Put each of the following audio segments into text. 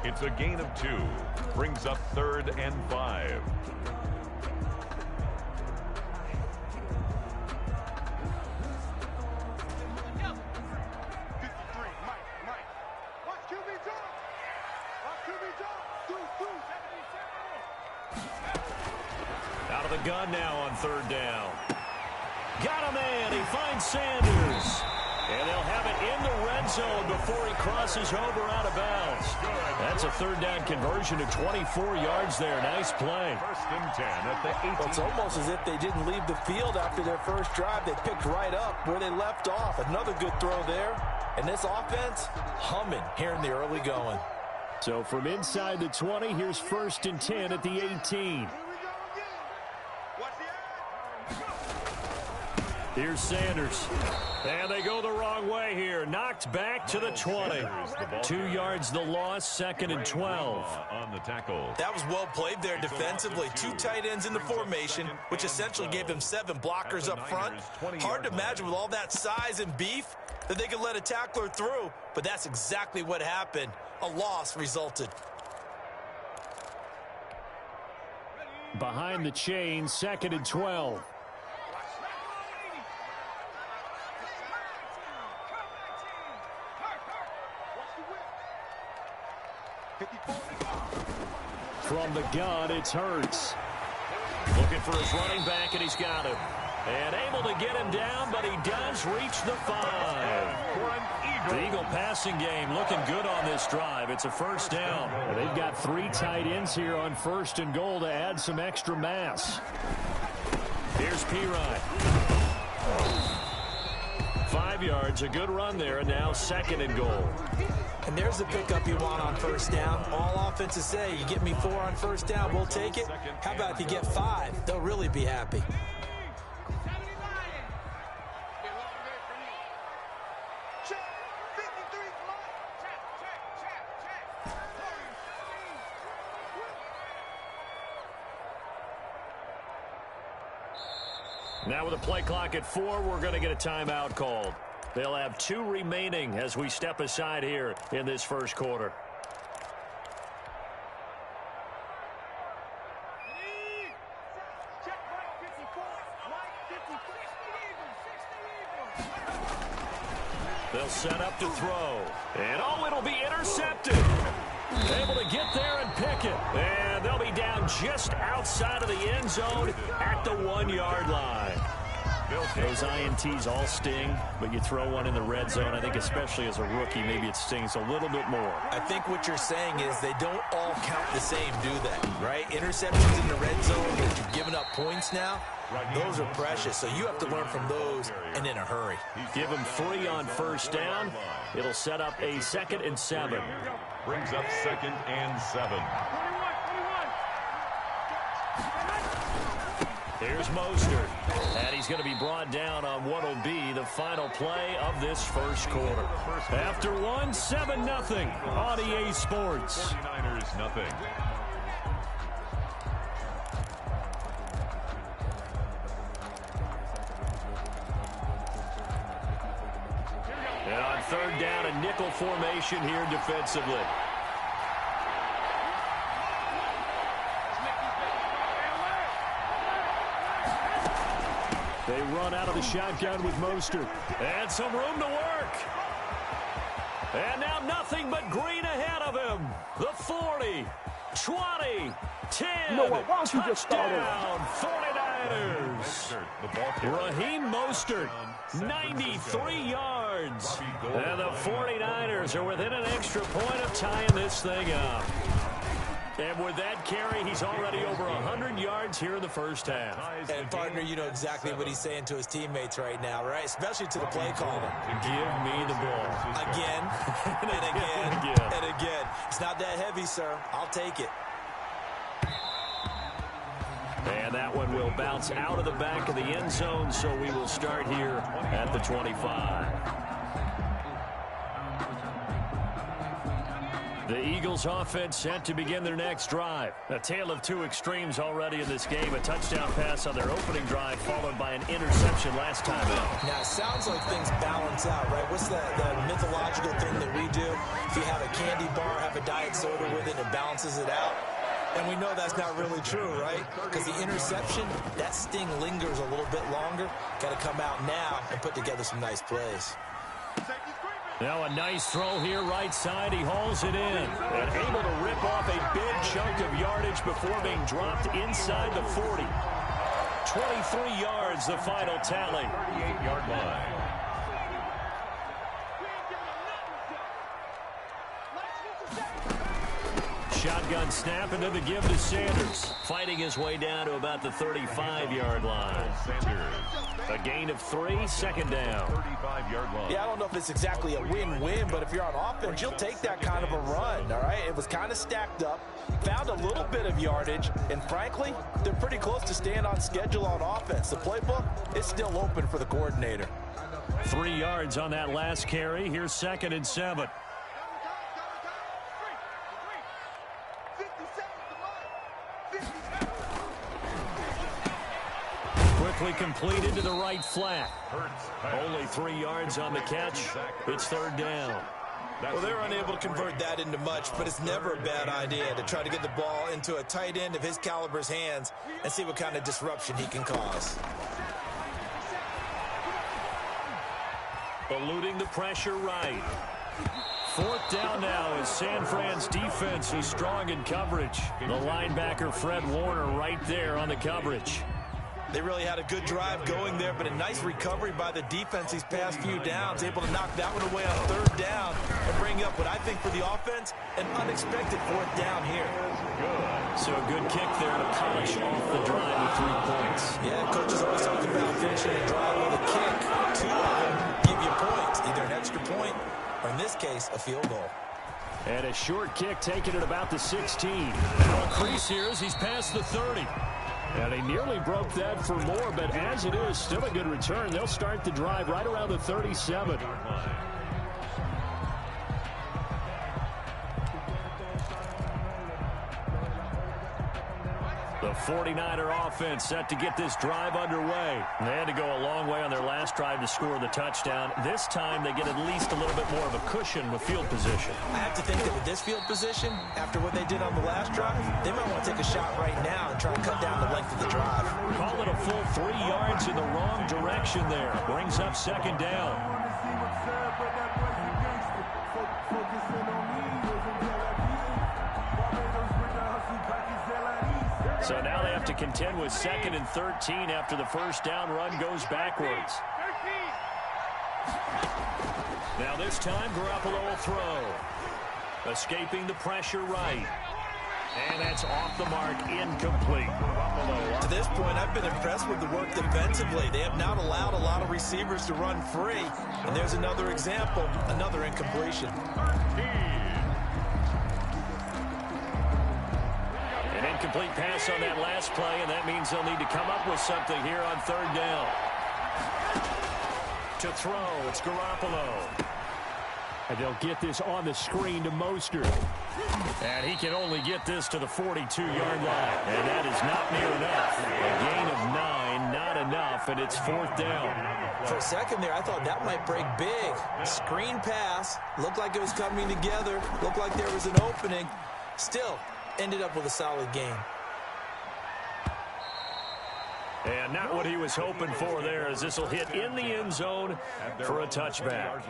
It's a gain of 2. Brings up 3rd and 5. Out of the gun now on 3rd down. Got a man. He finds Sanders. And they'll have it in the red zone before he crosses over out of bounds. That's a 3rd down conversion of 24 yards there. Nice play. 1st and 10 at the 18. Well, it's almost as if they didn't leave the field after their first drive. They picked right up where they left off. Another good throw there. And this offense, humming here in the early going. So from inside the 20, here's 1st and 10 at the 18. Here's Sanders. And they go the wrong way here. Knocked back to the 20. 2 yards the loss, 2nd and 12. On the tackle. That was well played there defensively. 2 tight ends in the formation, which essentially gave them 7 blockers up front. Hard to imagine with all that size and beef that they could let a tackler through, but that's exactly what happened. A loss resulted. Behind the chain, 2nd and 12. From the gun, it's Hurts. Looking for his running back, and he's got him. And able to get him down, but he does reach the 5. The Eagle passing game looking good on this drive. It's a 1st down. They've got 3 tight ends here on 1st and goal to add some extra mass. Here's Pirine. 5 yards, a good run there, and now 2nd and goal. And there's the pickup you want on 1st down. All offenses say, you get me 4 on 1st down, we'll take it. How about if you get 5? They'll really be happy. Now with a play clock at 4, we're going to get a timeout called. They'll have 2 remaining as we step aside here in this 1st quarter. They'll set up to throw. And oh, it'll be intercepted. Able to get there and pick it. And they'll be down just outside of the end zone at the 1-yard line. Those INTs all sting, but you throw one in the red zone, I think especially as a rookie, maybe it stings a little bit more. I think what you're saying is they don't all count the same, do they? Right? Interceptions in the red zone that you've given up points now, those are precious. So you have to learn from those and in a hurry. Give them 3 on 1st down. It'll set up a 2nd and 7. Brings up 2nd and 7. Here's Mostert. And he's going to be brought down on what will be the final play of this 1st quarter. After 1, 7-0 on EA Sports. 49ers nothing. And on 3rd down, a nickel formation here defensively. They run out of the shotgun with Mostert. And some room to work. And now nothing but green ahead of him. The 40, 20, 10, touchdown, 49ers. Raheem Mostert, 93 yards. And the 49ers are within an extra point of tying this thing up. And with that carry, he's already over 100 yards here in the 1st half. And, partner, you know exactly what he's saying to his teammates right now, right? Especially to the play caller. Give me the ball. Again, and again, and again. It's not that heavy, sir. I'll take it. And that one will bounce out of the back of the end zone, so we will start here at the 25. The Eagles offense set to begin their next drive. A tale of two extremes already in this game. A touchdown pass on their opening drive followed by an interception last time out. Now, it sounds like things balance out, right? What's the mythological thing that we do? If you have a candy bar, have a diet soda with it, it balances it out. And we know that's not really true, right? Because the interception, that sting lingers a little bit longer. Got to come out now and put together some nice plays. Now a nice throw here right side. He hauls it in and able to rip off a big chunk of yardage before being dropped inside the 40. 23 yards, the final tally. 38-yard line. Shotgun snap into the give to Sanders. Fighting his way down to about the 35-yard line. A gain of 3, second down. 35-yard line. Yeah, I don't know if it's exactly a win-win, but if you're on offense, you'll take that kind of a run, all right? It was kind of stacked up, found a little bit of yardage, and frankly, they're pretty close to staying on schedule on offense. The playbook is still open for the coordinator. 3 yards on that last carry. Here's 2nd and 7. Quickly completed to the right flat. Only 3 yards on the catch. It's 3rd down. Well, they're unable to convert that into much, but it's never a bad idea to try to get the ball into a tight end of his caliber's hands and see what kind of disruption he can cause. Eluding the pressure right. 4th down now as San Fran's defense is strong in coverage. The linebacker Fred Warner right there on the coverage. They really had a good drive going there, but a nice recovery by the defense these past few downs, able to knock that one away on 3rd down and bring up what I think for the offense, an unexpected 4th down here. So a good kick there to polish off the drive with 3 points. Yeah, coaches always talk about finishing a drive with a kick. 2 of them give you points, either an extra point or in this case, a field goal. And a short kick taken at about the 16. Now a crease here as he's past the 30. And he nearly broke that for more, but as it is, still a good return. They'll start the drive right around the 37. The 49er offense set to get this drive underway. They had to go a long way on their last drive to score the touchdown. This time they get at least a little bit more of a cushion with field position. I have to think that with this field position, after what they did on the last drive, they might want to take a shot right now and try to cut down the length of the drive. Call it a full 3 yards in the wrong direction there. Brings up 2nd down. So now they have to contend with 2nd and 13 after the first down run goes backwards. Now this time, Garoppolo will throw. Escaping the pressure right. And that's off the mark, incomplete. To this point, I've been impressed with the work defensively. They have not allowed a lot of receivers to run free. And there's another example, another incompletion. An incomplete pass on that last play, and that means they'll need to come up with something here on 3rd down. To throw, it's Garoppolo. And they'll get this on the screen to Mostert. And he can only get this to the 42-yard line. And that is not near enough. A gain of 9, not enough, and it's 4th down. For a second there, I thought that might break big. Screen pass, looked like it was coming together, looked like there was an opening. Still, ended up with a solid gain. And not what he was hoping for there, as this will hit in the end zone for a touchback.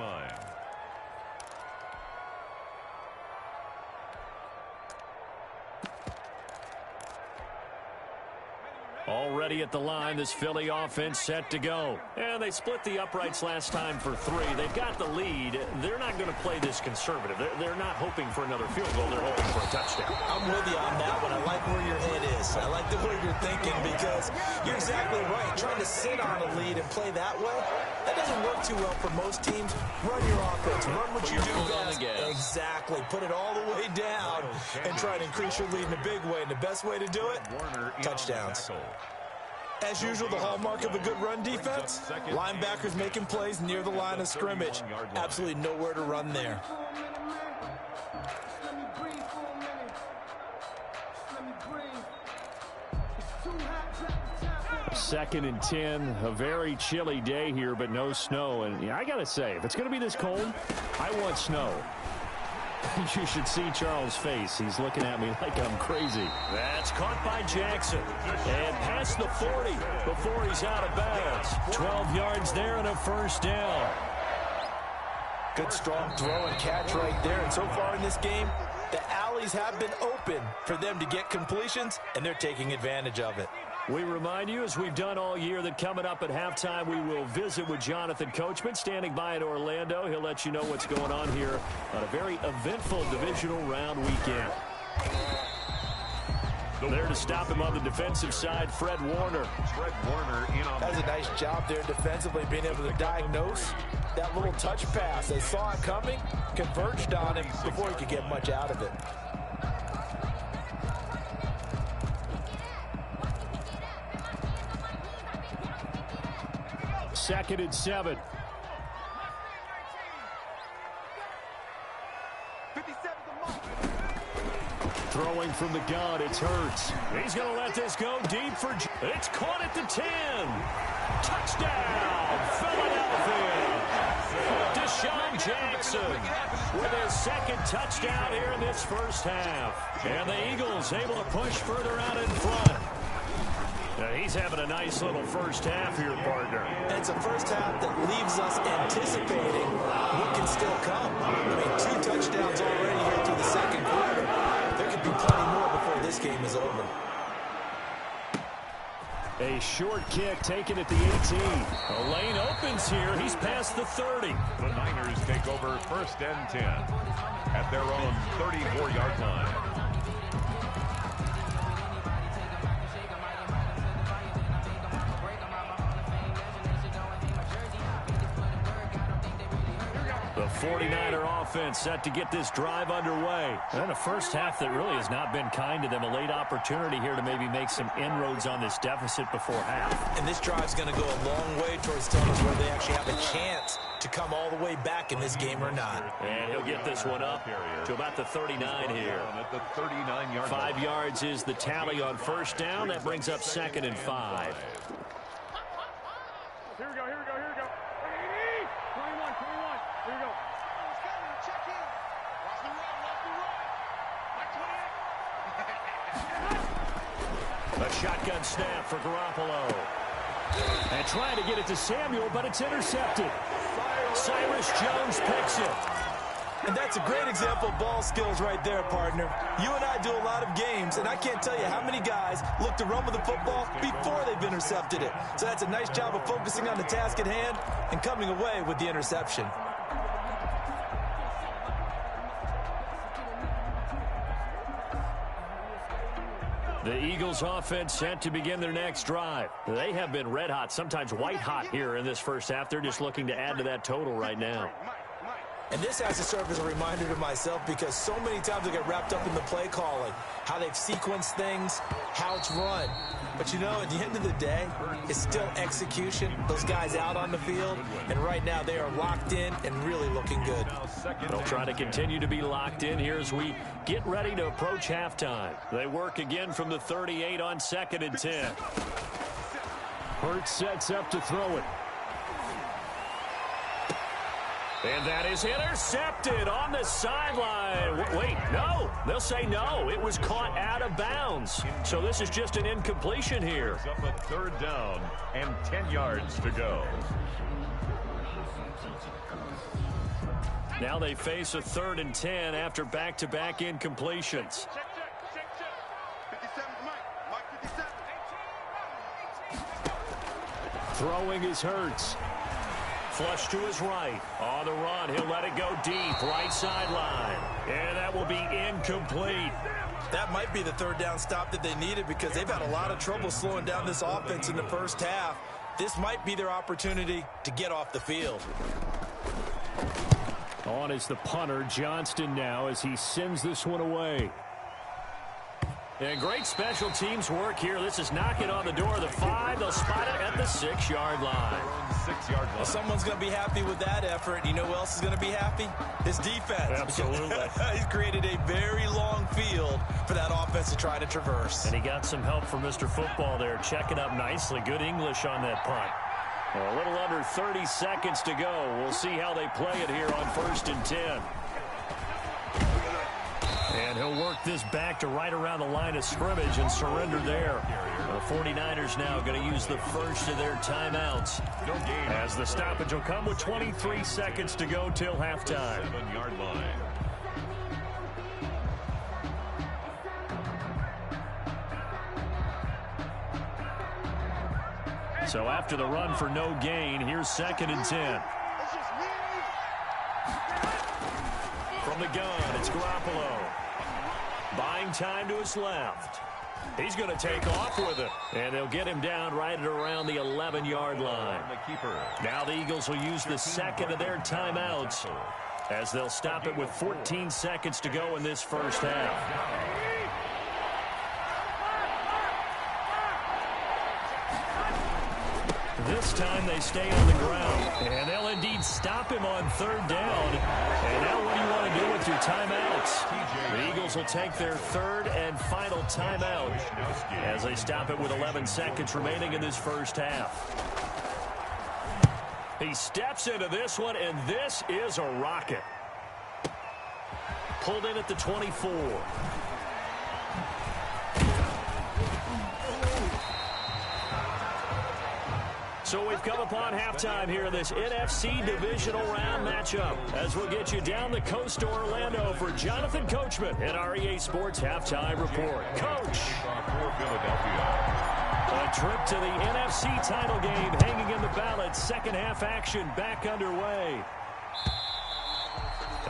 Already at the line, this Philly offense set to go. And they split the uprights last time for 3. They've got the lead. They're not going to play this conservative. They're not hoping for another field goal. They're hoping for a touchdown. I'm with you on that one. I like where your head is. I like the way you're thinking because you're exactly right. Trying to sit on a lead and play that way, that doesn't work too well for most teams. Run your offense. Run what you do best. Exactly. Put it all the way down and try to increase your lead in a big way. And the best way to do it, touchdowns. As usual, the hallmark of a good run defense, linebackers making plays near the line of scrimmage. Absolutely nowhere to run there. 2nd and 10, a very chilly day here, but no snow. And yeah, I got to say, if it's going to be this cold, I want snow. You should see Charles' face. He's looking at me like I'm crazy. That's caught by Jackson. And past the 40 before he's out of bounds. 12 yards there and a first down. Good strong throw and catch right there. And so far in this game, the alleys have been open for them to get completions, and they're taking advantage of it. We remind you, as we've done all year, that coming up at halftime, we will visit with Jonathan Coachman, standing by in Orlando. He'll let you know what's going on here on a very eventful divisional round weekend. There to stop him on the defensive side, Fred Warner. Fred Warner in on. Does a nice job there defensively, being able to diagnose that little touch pass. They saw it coming, converged on him before he could get much out of it. Second and 7. Throwing from the gun, it's Hurts. He's going to let this go deep for... It's caught at the 10. Touchdown, Philadelphia. Deshaun Jackson with his second touchdown here in this first half. And the Eagles able to push further out in front. He's having a nice little first half here, partner. And it's a first half that leaves us anticipating what can still come. I mean, 2 touchdowns already here through the second quarter. There could be plenty more before this game is over. A short kick taken at the 18. A lane opens here. He's past the 30. The Niners take over 1st and 10 at their own 34-yard line. The 49er offense set to get this drive underway. And a first half that really has not been kind to them. A late opportunity here to maybe make some inroads on this deficit before half. And this drive's going to go a long way towards telling us whether they actually have a chance to come all the way back in this game or not. And he'll get this one up to about the 39 here. At the 39-yard 5 yards is the tally on first down. That brings up 2nd and 5. Here we go, here we go, here we go. 21, 21. Here we go. Check in. Watch me run, watch me run. A shotgun snap for Garoppolo. And trying to get it to Samuel, but it's intercepted. Cyrus Jones picks it. And that's a great example of ball skills right there, partner. You and I do a lot of games, and I can't tell you how many guys look to run with the football before they've intercepted it. So that's a nice job of focusing on the task at hand and coming away with the interception. The Eagles offense set to begin their next drive. They have been red hot, sometimes white hot here in this first half. They're just looking to add to that total right now. And this has to serve as a reminder to myself because so many times I get wrapped up in the play calling, how they've sequenced things, how it's run. But you know, at the end of the day, it's still execution. Those guys out on the field, and right now they are locked in and really looking good. They'll try to continue to be locked in here as we get ready to approach halftime. They work again from the 38 on 2nd and 10. Hurts sets up to throw it. And that is intercepted on the sideline. Wait, no. They'll say no. It was caught out of bounds. So this is just an incompletion here. Up a 3rd down and 10 yards to go. Now they face a 3rd and 10 after back-to-back incompletions. Check. 57, Mike 57. Throwing is Hurts. Flush to his right. On the run, he'll let it go deep. Right sideline. And that will be incomplete. That might be the 3rd down stop that they needed because they've had a lot of trouble slowing down this offense in the first half. This might be their opportunity to get off the field. On is the punter, Johnston now, as he sends this one away. And great special teams work here. This is knocking on the door of the 5. They'll spot it at the 6-yard line. 6-yard line. Well, someone's going to be happy with that effort. You know who else is going to be happy? His defense. Absolutely. He's created a very long field for that offense defense to try to traverse. And he got some help from Mr. Football there, checking up nicely. Good English on that punt. A little under 30 seconds to go. We'll see how they play it here on 1st and 10. And he'll work this back to right around the line of scrimmage and surrender there. The 49ers now going to use the first of their timeouts, as the stoppage will come with 23 seconds to go till halftime. 7-yard line. So after the run for no gain, here's 2nd and 10. From the gun, it's Garoppolo. Buying time to his left. He's going to take off with it. And they'll get him down right at around the 11-yard line. Now the Eagles will use the second of their timeouts, as they'll stop it with 14 seconds to go in this first half. This time they stay on the ground, and they'll indeed stop him on 3rd down. And now what do you want to do with your timeouts? The Eagles will take their 3rd and final timeout as they stop it with 11 seconds remaining in this first half. He steps into this one, and this is a rocket. Pulled in at the 24. So we've come upon halftime here in this NFC divisional round matchup, as we'll get you down the coast to Orlando for Jonathan Coachman in our EA Sports Halftime Report. Coach. A trip to the NFC title game hanging in the balance. Second half action back underway.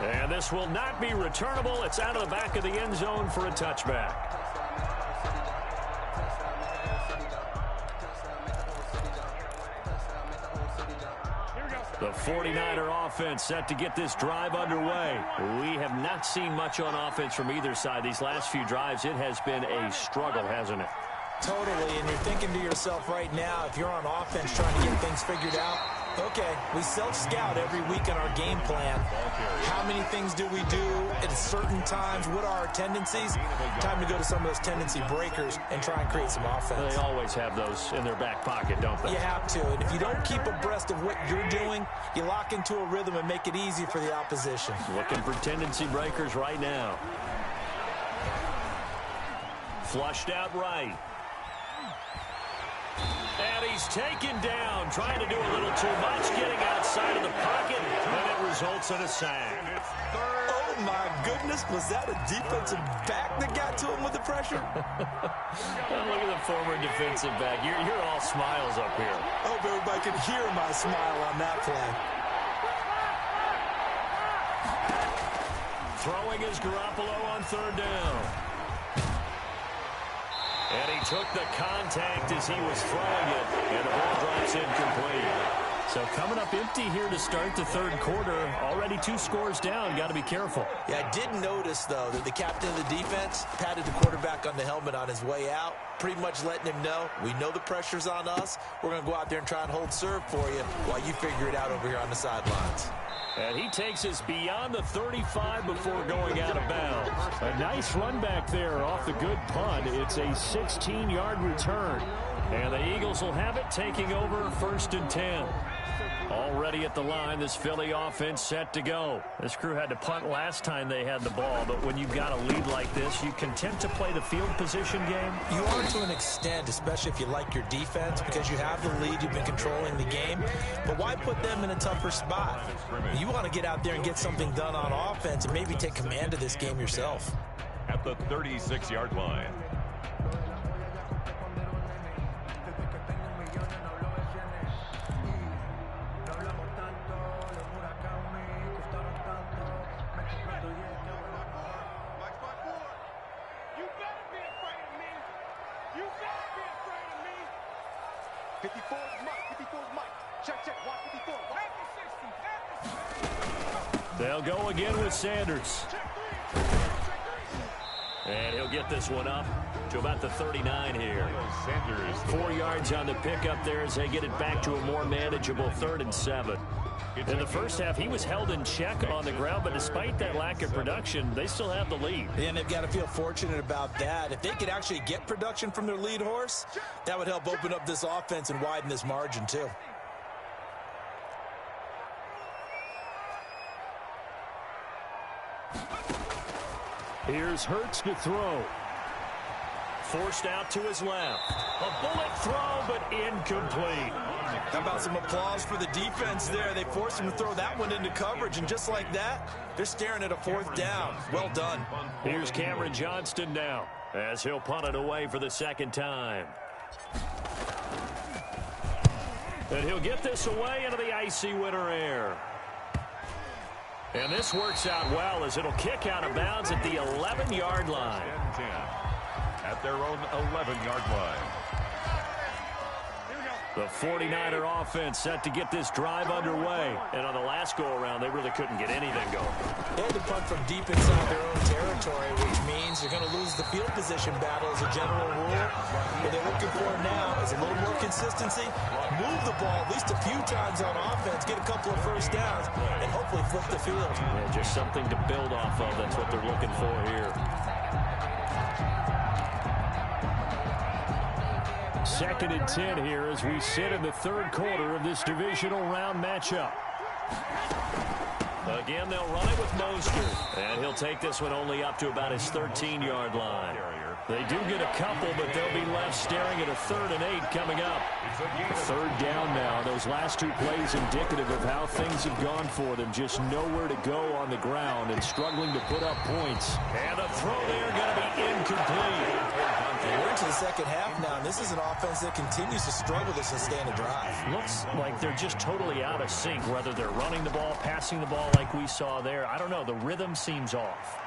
And this will not be returnable. It's out of the back of the end zone for a touchback. The 49er offense set to get this drive underway. We have not seen much on offense from either side. These last few drives, it has been a struggle, hasn't it? Totally, and you're thinking to yourself right now, if you're on offense trying to get things figured out, okay, we self-scout every week in our game plan. How many things do we do at certain times? What are our tendencies? Time to go to some of those tendency breakers and try and create some offense. They always have those in their back pocket, don't they? You have to, and if you don't keep abreast of what you're doing, you lock into a rhythm and make it easy for the opposition. Looking for tendency breakers right now. Flushed out right. And he's taken down, trying to do a little too much, getting outside of the pocket, and it results in a sack. Oh, my goodness. Was that a defensive back that got to him with the pressure? Look at the former defensive back. You're all smiles up here. I hope everybody can hear my smile on that play. Throwing is Garoppolo on 3rd down. And he took the contact as he was throwing it, and the ball drops incomplete. So coming up empty here to start the 3rd quarter. Already 2 scores down. Got to be careful. Yeah, I did notice, though, that the captain of the defense patted the quarterback on the helmet on his way out, pretty much letting him know, we know the pressure's on us. We're going to go out there and try and hold serve for you while you figure it out over here on the sidelines. And he takes us beyond the 35 before going out of bounds. A nice run back there off the good punt. It's a 16-yard return. And the Eagles will have it, taking over 1st and 10. Already at the line, this Philly offense set to go. This crew had to punt last time they had the ball, but when you've got a lead like this, you content to play the field position game? You are to an extent, especially if you like your defense, because you have the lead, you've been controlling the game. But why put them in a tougher spot? You want to get out there and get something done on offense and maybe take command of this game yourself. At the 36-yard line. They'll go again with Sanders. And he'll get this one up to about the 39 here. 4 yards on the pickup there as they get it back to a more manageable 3rd and 7. In the first half, he was held in check on the ground, but despite that lack of production, they still have the lead. And they've got to feel fortunate about that. If they could actually get production from their lead horse, that would help open up this offense and widen this margin too. Here's Hurts to throw. Forced out to his left. A bullet throw, but incomplete. How about some applause for the defense there? They forced him to throw that one into coverage, and just like that, they're staring at a 4th down. Well done. Here's Cameron Johnston now, as he'll punt it away for the second time. And he'll get this away into the icy winter air. And this works out well as it'll kick out of bounds at the 11-yard line. 10-10 at their own 11-yard line. The 49er offense set to get this drive underway. And on the last go-around, they really couldn't get anything going. They had to punt from deep inside their own territory, which means they're going to lose the field position battle as a general rule. What they're looking for now is a little more consistency, move the ball at least a few times on offense, get a couple of first downs, and hopefully flip the field. Yeah, just something to build off of. That's what they're looking for here. 2nd and 10 here as we sit in the 3rd quarter of this divisional round matchup. Again, they'll run it with Mostert. And he'll take this one only up to about his 13-yard line. They do get a couple, but they'll be left staring at a 3rd and 8 coming up. 3rd down now. Those last 2 plays indicative of how things have gone for them. Just nowhere to go on the ground and struggling to put up points. And a throw there going to be incomplete. We're into the second half now, and this is an offense that continues to struggle to sustain a drive. Looks like they're just totally out of sync, whether they're running the ball, passing the ball like we saw there. I don't know. The rhythm seems off.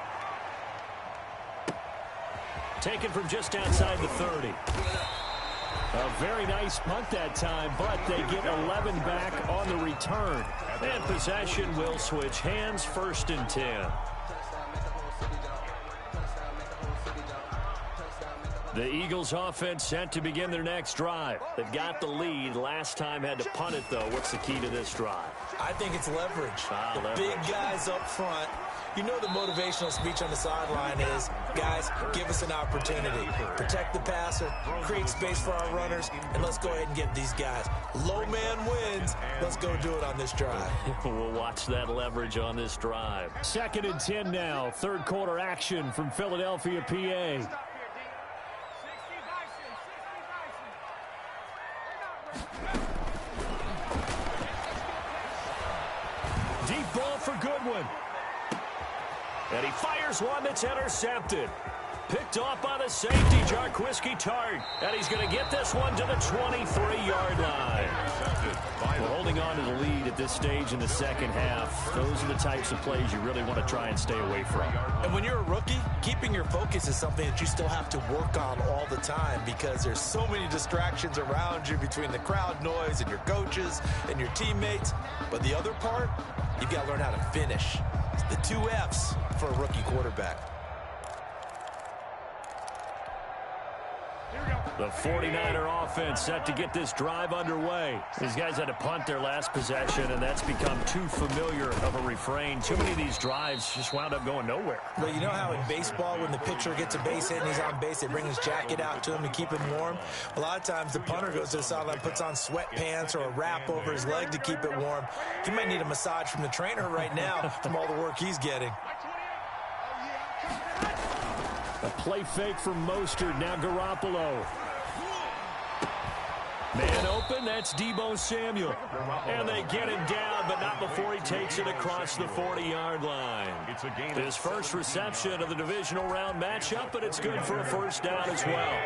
Taken from just outside the 30. A very nice punt that time, but they get 11 back on the return. And possession will switch hands, 1st and 10. The Eagles offense set to begin their next drive. They've got the lead. Last time had to punt it, though. What's the key to this drive? I think it's leverage. Leverage. Big guys up front. You know the motivational speech on the sideline is, guys, give us an opportunity. Protect the passer, create space for our runners, and let's go ahead and get these guys. Low man wins. Let's go do it on this drive. We'll watch that leverage on this drive. 2nd and 10 now. 3rd quarter action from Philadelphia, PA. Deep ball for Goodwin. And he fires one that's intercepted. Picked off by the safety, Jarquiski Tart. And he's going to get this one to the 23-yard line. We're holding on to the lead at this stage in the second half. Those are the types of plays you really want to try and stay away from. And when you're a rookie, keeping your focus is something that you still have to work on all the time because there's so many distractions around you between the crowd noise and your coaches and your teammates. But the other part, you've got to learn how to finish. It's the 2 F's for a rookie quarterback. The 49er offense set to get this drive underway. These guys had to punt their last possession, and that's become too familiar of a refrain. Too many of these drives just wound up going nowhere. Well, you know how in baseball, when the pitcher gets a base hit and he's on base, they bring his jacket out to him to keep him warm? A lot of times the punter goes to the sideline, puts on sweatpants or a wrap over his leg to keep it warm. He might need a massage from the trainer right now from all the work he's getting. A play fake from Mostert, now Garoppolo. Man open, that's Deebo Samuel. And they get him down, but not before he takes it across the 40-yard line. His first reception of the divisional round matchup, but it's good for a 1st down as well.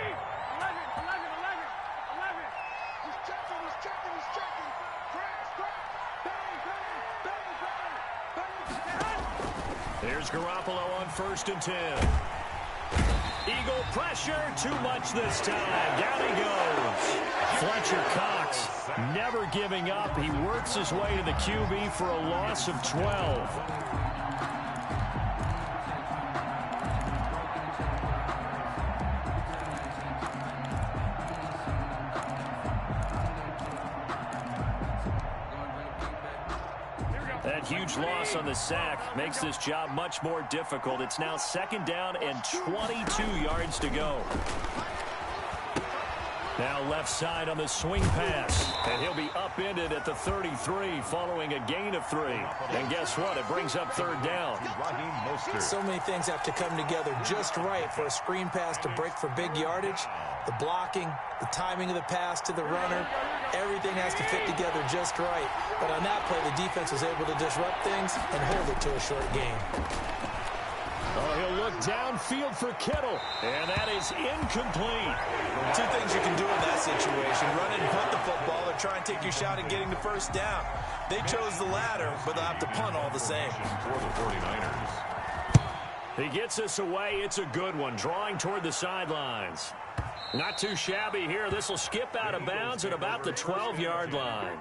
Here's Garoppolo on 1st and 10. Eagle pressure, too much this time. Down he goes. Fletcher Cox never giving up. He works his way to the QB for a loss of 12. huge loss on the sack makes this job much more difficult. It's now 2nd down and 22 yards to go. Now left side on the swing pass. And he'll be upended at the 33 following a gain of 3. And guess what? It brings up 3rd down. So many things have to come together just right for a screen pass to break for big yardage. The blocking, the timing of the pass to the runner, everything has to fit together just right. But on that play, the defense was able to disrupt things and hold it to a short gain. Oh, he'll look downfield for Kittle, and that is incomplete. 2 things you can do in that situation: run it and punt the football, or try and take your shot at getting the 1st down. They chose the latter, but they'll have to punt all the same. For the 49ers. He gets us away. It's a good one, drawing toward the sidelines. Not too shabby here. This will skip out of bounds at about the 12-yard line.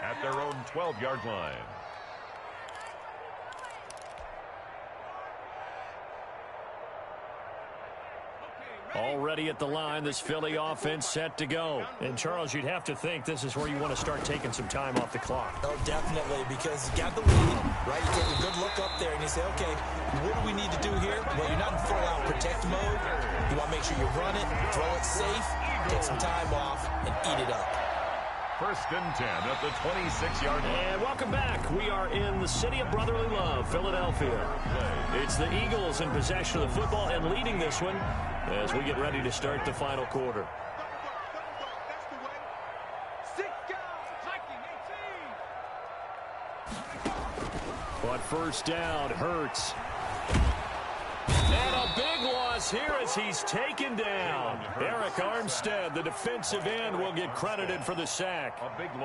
At their own 12-yard line. Already at the line, this Philly offense set to go. And, Charles, you'd have to think this is where you want to start taking some time off the clock. Oh, definitely, because you got the lead, right? You take a good look up there, and you say, okay, what do we need to do here? Well, you're not in full-out protect mode. You want to make sure you run it, throw it safe, take some time off, and eat it up. 1st and 10 at the 26-yard line. And welcome back. We are in the city of brotherly love, Philadelphia. It's the Eagles in possession of the football and leading this one as we get ready to start the final quarter. But 1st down, Hurts. And a big loss here as he's taken down. Eric Armstead, the defensive end, will get credited for the sack.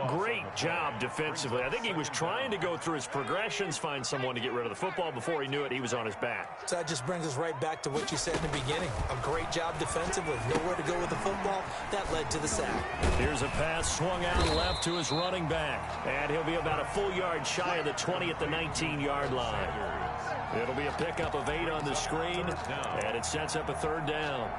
Great job defensively. I think he was trying to go through his progressions, find someone to get rid of the football. Before he knew it, he was on his back. So that just brings us right back to what you said in the beginning. A great job defensively. Nowhere to go with the football. That led to the sack. Here's a pass swung out left to his running back. And he'll be about a full yard shy of the 20 at the 19-yard line. It'll be a pickup of 8 on the screen, and it sets up a 3rd down.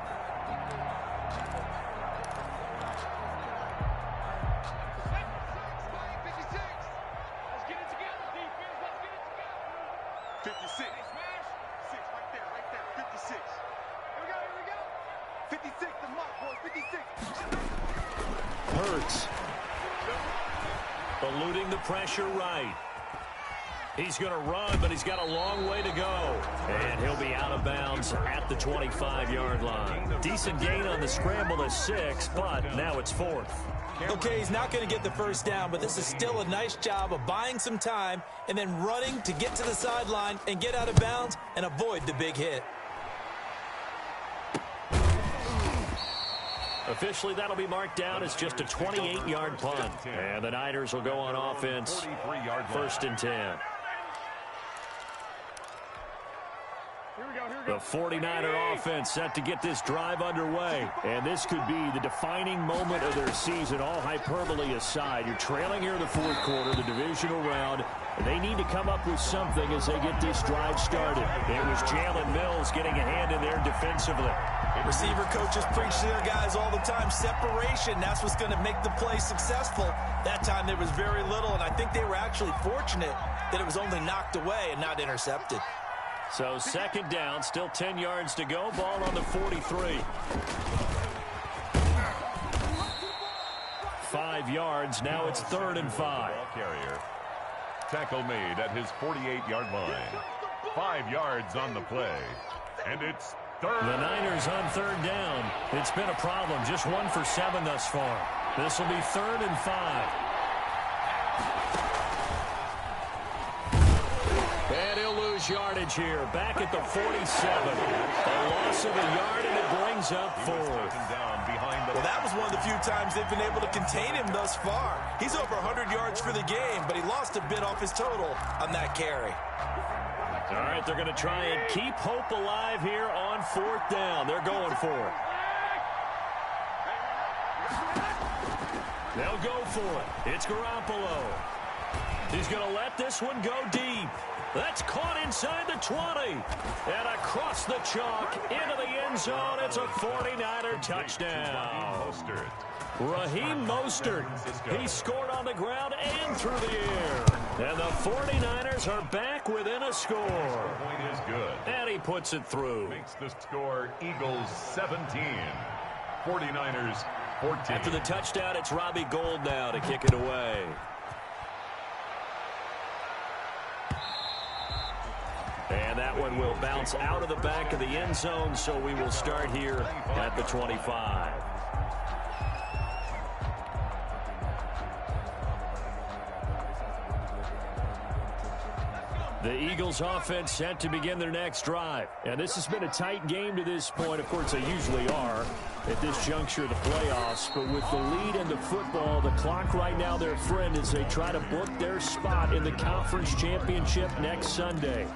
Hurts. Eluding the pressure right. He's going to run, but he's got a long way to go. And he'll be out of bounds at the 25-yard line. Decent gain on the scramble to 6, but now it's 4th. Okay, he's not going to get the 1st down, but this is still a nice job of buying some time and then running to get to the sideline and get out of bounds and avoid the big hit. Officially, that'll be marked down as just a 28-yard punt. And the Niners will go on offense. 1st and 10. The 49er offense set to get this drive underway. And this could be the defining moment of their season, all hyperbole aside. You're trailing here in the 4th quarter, the divisional round. They need to come up with something as they get this drive started. It was Jalen Mills getting a hand in there defensively. Receiver coaches preach to their guys all the time. Separation, that's what's going to make the play successful. That time there was very little, and I think they were actually fortunate that it was only knocked away and not intercepted. So 2nd down, still 10 yards to go. Ball on the 43. 5 yards. Now it's 3rd and 5. Ball carrier. Tackle made at his 48-yard line. 5 yards on the play. And it's 3rd. The Niners on 3rd down. It's been a problem. Just 1 for 7 thus far. This will be 3rd and 5. And he'll lose yardage here. Back at the 47. A loss of a yard, and it brings up 4th. Well, that was one of the few times they've been able to contain him thus far. He's over 100 yards for the game, but he lost a bit off his total on that carry. All right, they're going to try and keep hope alive here on 4th down. They're going for it. They'll go for it. It's Garoppolo. He's going to let this one go deep. That's caught inside the 20. And across the chalk into the end zone. It's a 49er touchdown. Raheem Mostert. He scored on the ground and through the air. And the 49ers are back within a score. Point is good. And he puts it through. Makes the score Eagles 17. 49ers 14. After the touchdown, it's Robbie Gould now to kick it away. And that one will bounce out of the back of the end zone, so we will start here at the 25. The Eagles offense set to begin their next drive. And this has been a tight game to this point. Of course, they usually are at this juncture of the playoffs. But with the lead in the football, the clock right now, their friend, as they try to book their spot in the conference championship next Sunday.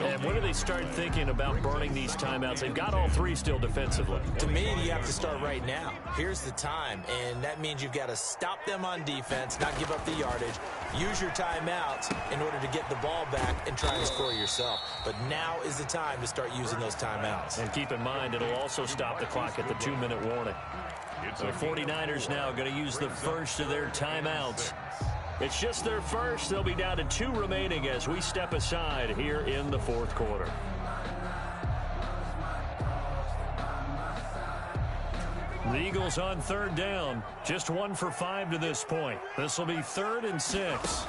And when do they start thinking about burning these timeouts? They've got all three still defensively. To me, you have to start right now. Here's the time, and that means you've got to stop them on defense, not give up the yardage, use your timeouts in order to get the ball back and try to score yourself. But now is the time to start using those timeouts. And keep in mind, it'll also stop the clock at the 2-minute warning. The 49ers now going to use the first of their timeouts. It's just their first. They'll be down to 2 remaining as we step aside here in the fourth quarter. The Eagles on third down. Just 1 for 5 to this point. This will be 3rd and 6.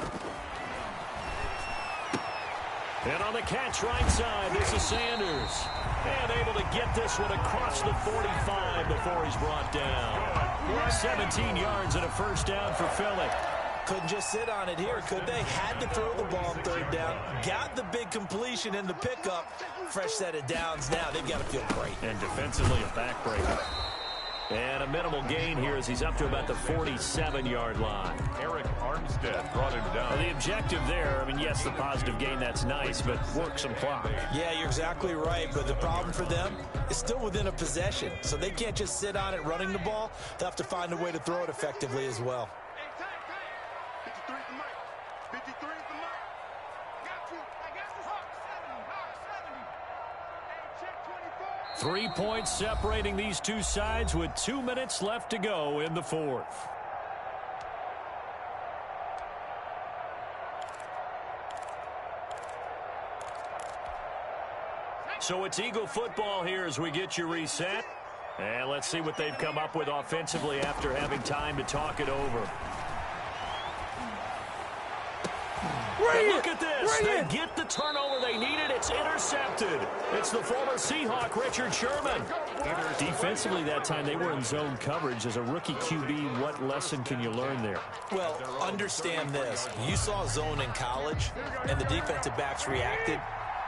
And on the catch right side, this is Sanders. And able to get this one across the 45 before he's brought down. 17 yards and a first down for Philly. Couldn't just sit on it here, could they? Had to throw the ball on third down. Got the big completion in the pickup. Fresh set of downs now. They've got to feel great. And defensively, a backbreaker. And a minimal gain here as he's up to about the 47-yard line. Eric Armstead brought him down. Well, the objective there, I mean, yes, the positive gain, that's nice, but work some clock. Yeah, you're exactly right, but the problem for them is still within a possession. So they can't just sit on it running the ball. They'll have to find a way to throw it effectively as well. 3 points separating these two sides with 2 minutes left to go in the fourth. So it's Eagle football here as we get you reset. And let's see what they've come up with offensively after having time to talk it over. Look at this. They get the turnover they needed. It's intercepted. It's the former Seahawk, Richard Sherman. Defensively that time, they were in zone coverage. As a rookie QB, what lesson can you learn there? Well, understand this. You saw zone in college, and the defensive backs reacted,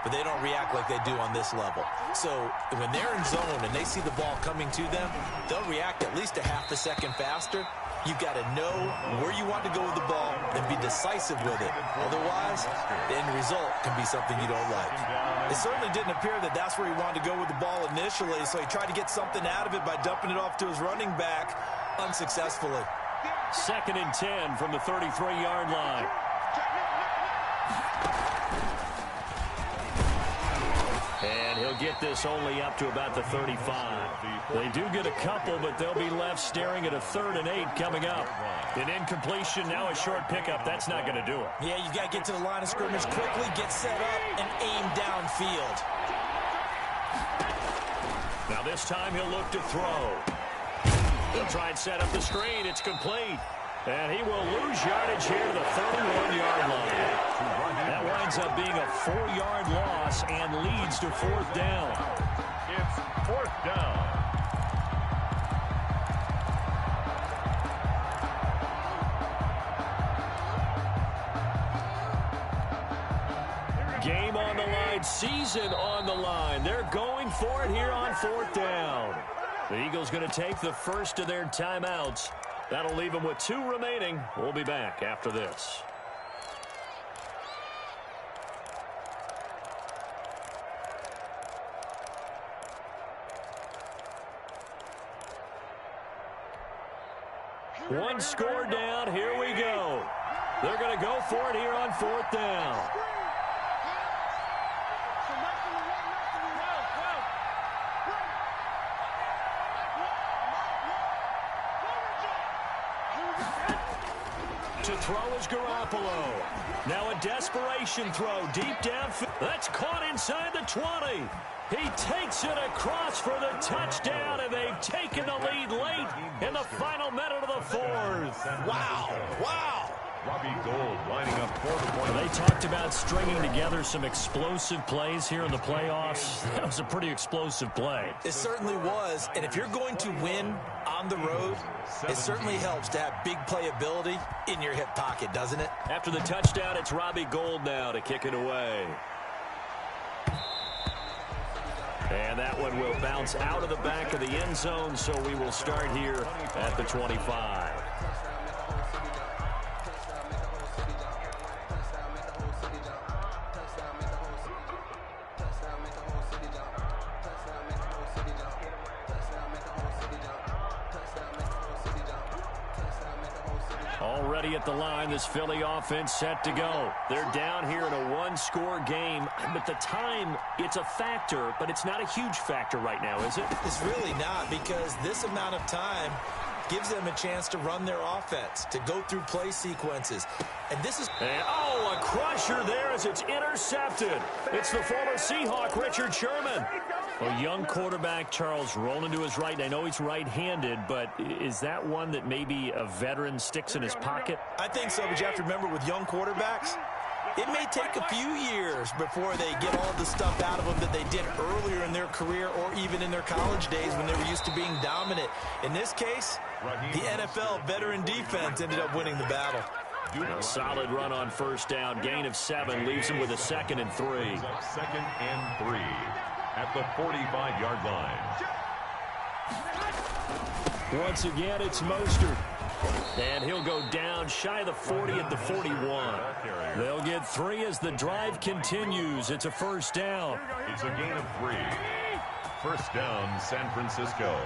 but they don't react like they do on this level. So when they're in zone and they see the ball coming to them, they'll react at least a half a second faster. You've got to know where you want to go with the ball and be decisive with it. Otherwise, the end result can be something you don't like. It certainly didn't appear that that's where he wanted to go with the ball initially, so he tried to get something out of it by dumping it off to his running back unsuccessfully. 2nd and 10 from the 33-yard line. And he'll get this only up to about the 35. They do get a couple, but they'll be left staring at a 3rd and 8 coming up. An incompletion, now a short pickup. That's not going to do it. Yeah, you got to get to the line of scrimmage quickly, get set up, and aim downfield. Now this time he'll look to throw. He'll try and set up the screen. It's complete. And he will lose yardage here to the 31-yard line. That winds up being a 4-yard loss and leads to 4th down. It's 4th down. Game on the line, season on the line. They're going for it here on 4th down. The Eagles going to take the first of their timeouts. That'll leave them with 2 remaining. We'll be back after this. One score down. Here we go. They're going to go for it here on 4th down. To throw is Garoppolo. Now a desperation throw deep downfield. That's caught inside the 20. He takes it across for the touchdown, and they've taken the lead late in the final minute of the 4th. Wow. Wow. Robbie Gould lining up for the point. They talked about stringing together some explosive plays here in the playoffs. That was a pretty explosive play. It certainly was, and if you're going to win on the road, it certainly helps to have big playability in your hip pocket, doesn't it? After the touchdown, it's Robbie Gould now to kick it away. And that one will bounce out of the back of the end zone, so we will start here at the 25. Already at the line, this Philly offense set to go. They're down here in a one-score game. But the time, it's a factor, but it's not a huge factor right now, is it? It's really not, because this amount of time gives them a chance to run their offense, to go through play sequences. And this is... And, oh, a crusher there as it's intercepted. It's the former Seahawk, Richard Sherman. A young quarterback, Charles, rolling to his right. And I know he's right-handed, but is that one that maybe a veteran sticks in his pocket? I think so, but you have to remember with young quarterbacks, it may take a few years before they get all the stuff out of them that they did earlier in their career or even in their college days when they were used to being dominant. In this case, the NFL veteran defense ended up winning the battle. A solid run on first down. Gain of 7 leaves him with a 2nd and 3. 2nd and 3 at the 45-yard line. Once again, it's Mostert. And he'll go down shy of the 40 at the 41. They'll get 3 as the drive continues. It's a first down. It's a gain of 3. First down, San Francisco.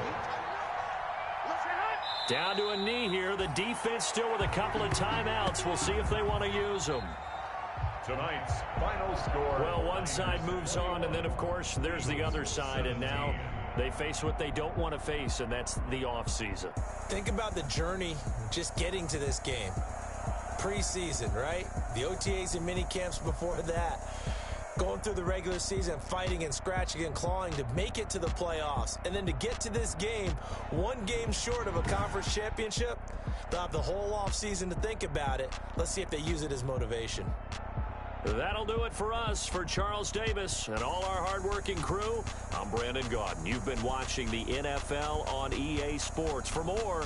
Down to a knee here. The defense still with a couple of timeouts. We'll see if they want to use them. Tonight's final score. Well, one side moves on, and then, of course, there's the other side. And now they face what they don't want to face, and that's the offseason. Think about the journey just getting to this game. Preseason, right? The OTAs and mini camps before that. Going through the regular season, fighting and scratching and clawing to make it to the playoffs. And then to get to this game, one game short of a conference championship, they'll have the whole offseason to think about it. Let's see if they use it as motivation. That'll do it for us. For Charles Davis and all our hardworking crew, I'm Brandon Gaudin. You've been watching the NFL on EA Sports. For more,